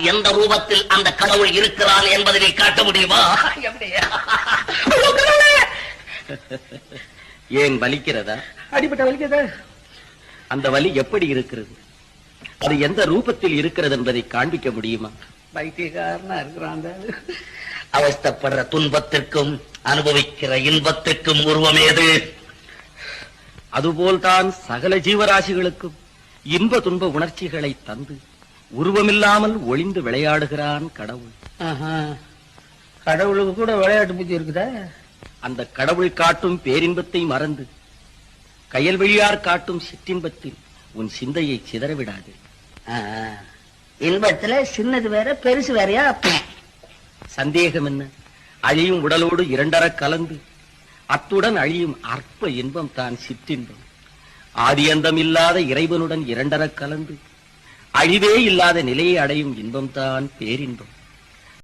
எந்த ரூபத்தில் அந்த கடவுள் இருக்கிறான் என்பதை காட்ட முடியுமா? ஏன் வலிக்கிறதா? அடிபட்ட வலிக்கிறதா? அந்த வலி எப்படி இருக்கிறது, அது எந்த ரூபத்தில் இருக்கிறது என்பதை காண்பிக்க முடியுமா? பைத்தியக்காரனா இருக்கிறான். அவஸ்தப்படுற துன்பத்திற்கும் அனுபவிக்கிற இன்பத்திற்கும் உருவம் ஏது? அதுபோல்தான் சகல ஜீவராசிகளுக்கும் இன்ப துன்ப உணர்ச்சிகளை தந்து உருவமில்லாமல் ஒளிந்து விளையாடுகிறான் கடவுள். கடவுளுக்கு கூட விளையாட்டு புத்தி இருக்குதா? அந்த கடவுள் காட்டும் பேரின்பத்தை மறந்து கயல்வெளியார் காட்டும் சிற்றின்பத்தில் உன் சிந்தையை சிதறவிடாது. இன்பத்துல சின்னது வேற பெருசு வேறையா? சந்தேகம் என்ன? அழியும் உடலோடு இரண்டர கலந்து அத்துடன் அழியும் அற்ப இன்பம் தான் சிற்றின்பம். ஆதியந்தம் இல்லாத இறைவனுடன் இரண்டர கலந்து அழிவே இல்லாத நிலையை அடையும் இன்பம் தான் பேரின்பம்.